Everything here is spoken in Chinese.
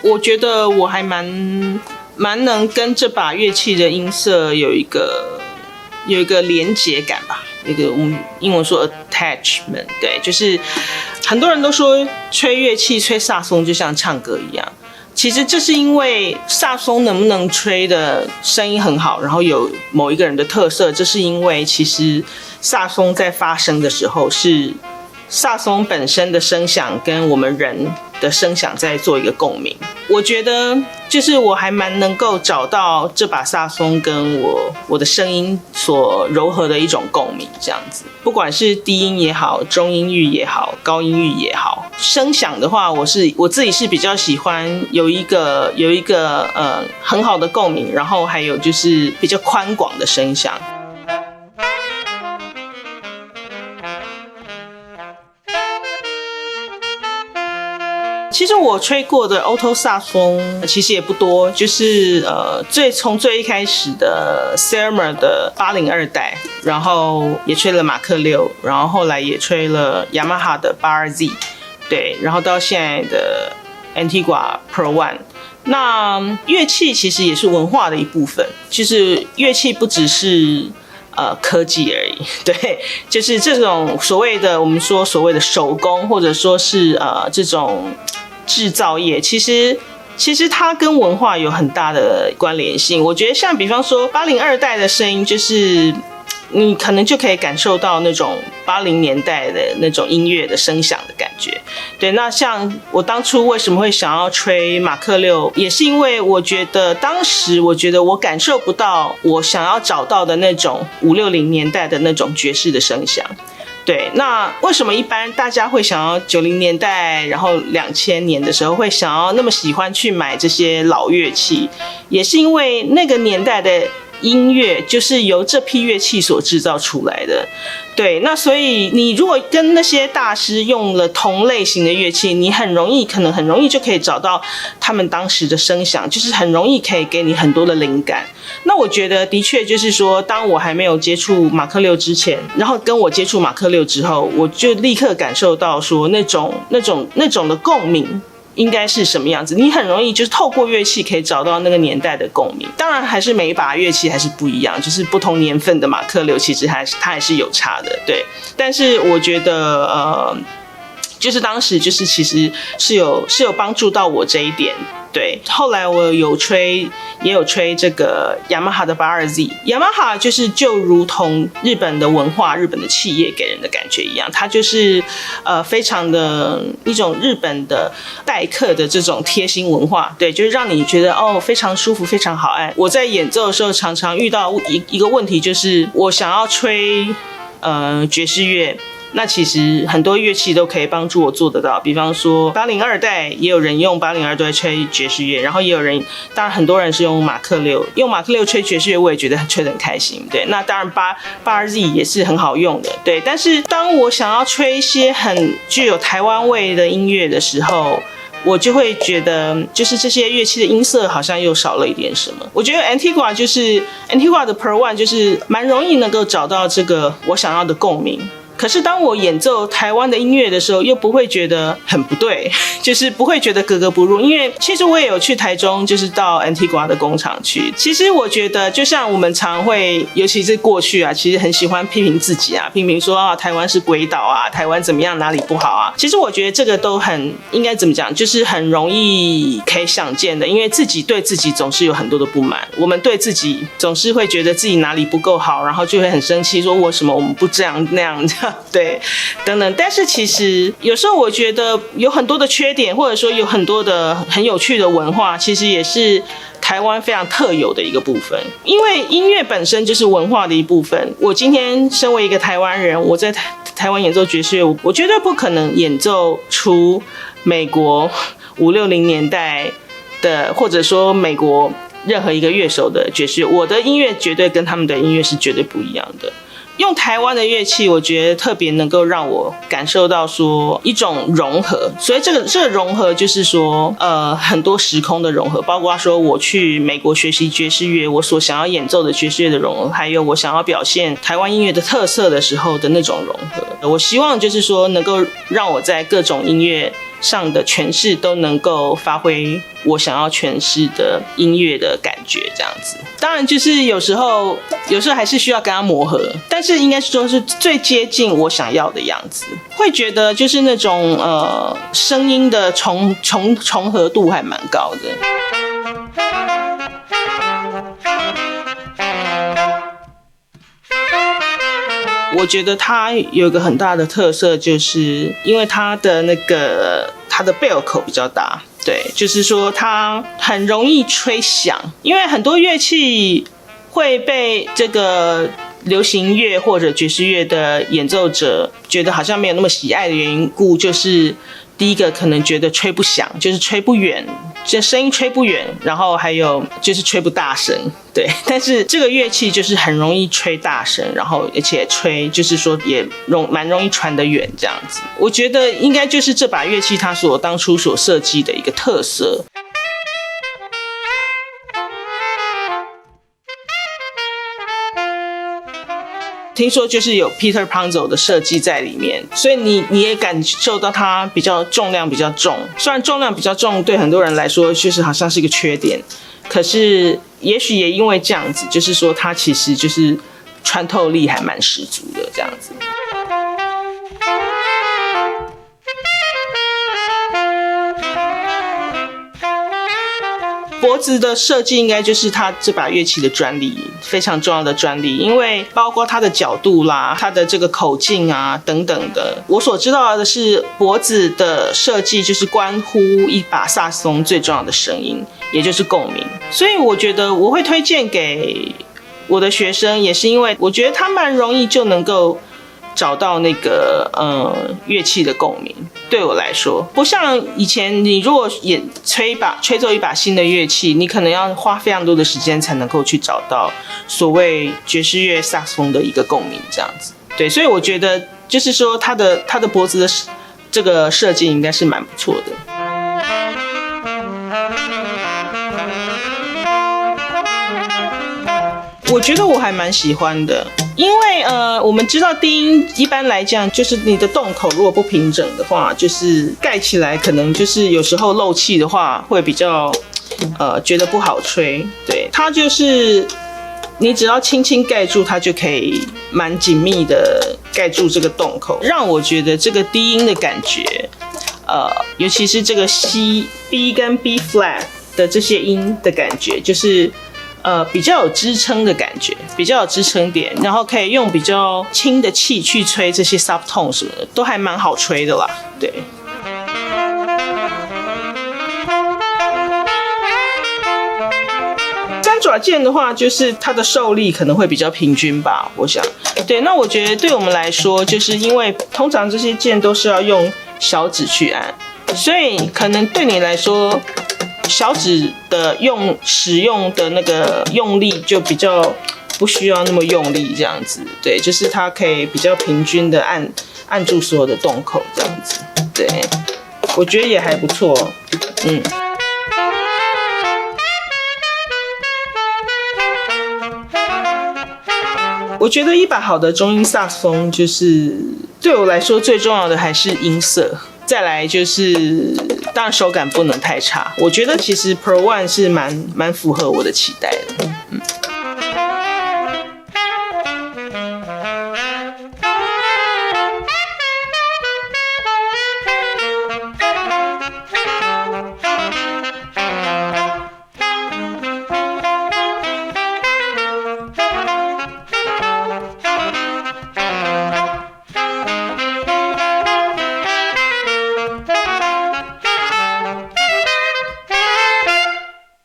我觉得我还蛮能跟这把乐器的音色有一个连结感吧，一个我们英文说 attachment， 对，就是很多人都说吹乐器吹萨松就像唱歌一样，其实这是因为萨松能不能吹的声音很好，然后有某一个人的特色，这是因为其实萨松在发声的时候是萨松本身的声响跟我们人的声响在做一个共鸣。我觉得就是我还蛮能够找到这把萨松跟我的声音所糅合的一种共鸣，这样子，不管是低音也好，中音域也好，高音域也好，声响的话，我自己是比较喜欢有一个很好的共鸣，然后还有就是比较宽广的声响。其实我吹过的 alto 萨松其实也不多，就是从最一开始的 Selmer 的802代，然后也吹了马克六，然后后来也吹了雅马哈的 8RZ， 对，然后到现在的 Antigua Pro One。那乐器其实也是文化的一部分，就是乐器不只是科技而已，对，就是这种所谓的我们说所谓的手工，或者说是这种制造业，其实它跟文化有很大的关联性。我觉得像比方说802代的声音，就是你可能就可以感受到那种80年代的那种音乐的声响的感觉。对，那像我当初为什么会想要吹马克六，也是因为我觉得当时我感受不到我想要找到的那种560年代的那种爵士的声响。对，那为什么一般大家会想要90年代，然后2000年的时候会想要那么喜欢去买这些老乐器，也是因为那个年代的音乐就是由这批乐器所制造出来的。对，那所以你如果跟那些大师用了同类型的乐器，你可能很容易就可以找到他们当时的声响，就是很容易可以给你很多的灵感。那我觉得的确就是说，当我还没有接触马克六之前，然后跟我接触马克六之后，我就立刻感受到说那种的共鸣应该是什么样子。你很容易就是透过乐器可以找到那个年代的共鸣。当然还是每一把乐器还是不一样，就是不同年份的马克六其实它还是有差的，对。但是我觉得就是当时就是其实是有帮助到我这一点。对，后来我也有吹这个雅马哈的 8RZ。 雅马哈就如同日本的文化，日本的企业给人的感觉一样，它就是非常的一种日本的待客的这种贴心文化。对，就是让你觉得非常舒服，非常好按。我在演奏的时候常常遇到一个问题，就是我想要吹爵士乐，那其实很多乐器都可以帮助我做得到。比方说802代也有人用802代吹爵士乐，然后也有人，当然很多人是用马克六吹爵士乐，我也觉得吹得很开心。对，那当然8RZ 也是很好用的。对，但是当我想要吹一些很具有台湾味的音乐的时候，我就会觉得就是这些乐器的音色好像又少了一点什么。我觉得 Antigua 的 Pro One 就是蛮容易能够找到这个我想要的共鸣。可是当我演奏台湾的音乐的时候，又不会觉得很不对，就是不会觉得格格不入。因为其实我也有去台中，就是到 Antigua 的工厂去。其实我觉得就像我们常会，尤其是过去啊，其实很喜欢批评自己啊，批评说台湾是鬼岛啊，台湾怎么样，哪里不好啊。其实我觉得这个都很应该怎么讲，就是很容易可以想见的。因为自己对自己总是有很多的不满，我们对自己总是会觉得自己哪里不够好，然后就会很生气，说为什么我们不这样那样对，等等。但是其实有时候我觉得有很多的缺点，或者说有很多的很有趣的文化，其实也是台湾非常特有的一个部分。因为音乐本身就是文化的一部分。我今天身为一个台湾人，我在台湾演奏爵士乐，我绝对不可能演奏出美国560年代的，或者说美国任何一个乐手的爵士乐。我的音乐绝对跟他们的音乐是绝对不一样的。用台湾的乐器，我觉得特别能够让我感受到说一种融合。所以这个融合就是说很多时空的融合，包括说我去美国学习爵士乐，我所想要演奏的爵士乐的融合，还有我想要表现台湾音乐的特色的时候的那种融合。我希望就是说能够让我在各种音乐上的诠释都能够发挥我想要诠释的音乐的感觉，这样子。当然就是有时候还是需要跟他磨合，但是应该说是最接近我想要的样子。会觉得就是那种声音的重合度还蛮高的。我觉得它有一个很大的特色，就是因为它的bell 口比较大，对，就是说它很容易吹响，因为很多乐器会被这个流行乐或者爵士乐的演奏者觉得好像没有那么喜爱的缘故，就是第一个可能觉得吹不响，就是吹不远，这声音吹不远，然后还有就是吹不大声，对。但是这个乐器就是很容易吹大声，然后而且吹就是说也蛮容易传得远这样子。我觉得应该就是这把乐器它当初所设计的一个特色。听说就是有 Peter Panzo 的设计在里面，所以你也感受到它比较重量比较重。虽然重量比较重对很多人来说就是好像是一个缺点，可是也许也因为这样子，就是说它其实就是穿透力还蛮十足的这样子。脖子的设计应该就是它这把乐器的专利，非常重要的专利，因为包括它的角度啦、它的这个口径啊等等的。我所知道的是，脖子的设计就是关乎一把萨克斯风最重要的声音，也就是共鸣。所以我觉得我会推荐给我的学生，也是因为我觉得他蛮容易就能够找到那个乐器的共鸣。对我来说，不像以前你如果也吹奏一把新的乐器，你可能要花非常多的时间才能够去找到所谓爵士乐萨克斯风的一个共鸣这样子。对，所以我觉得就是说他的脖子的这个设计应该是蛮不错的。我觉得我还蛮喜欢的，因为我们知道低音一般来讲，就是你的洞口如果不平整的话，就是盖起来可能就是有时候漏气的话会比较觉得不好吹。对，它就是你只要轻轻盖住，它就可以蛮紧密的盖住这个洞口，让我觉得这个低音的感觉，尤其是这个 B 跟 B flat 的这些音的感觉，就是比较有支撑的感觉，比较有支撑点，然后可以用比较轻的气去吹这些 subtone 什么的，都还蛮好吹的啦。对。三爪剑的话，就是它的受力可能会比较平均吧，我想。对，那我觉得对我们来说，就是因为通常这些键都是要用小指去按，所以可能对你来说，小指的使用的那个用力就比较不需要那么用力这样子。对，就是它可以比较平均的按住所有的洞口这样子。对，我觉得也还不错。我觉得一把好的中音萨克斯风，就是对我来说最重要的还是音色，再来就是当然手感不能太差。我觉得其实 Pro One 是蛮符合我的期待的。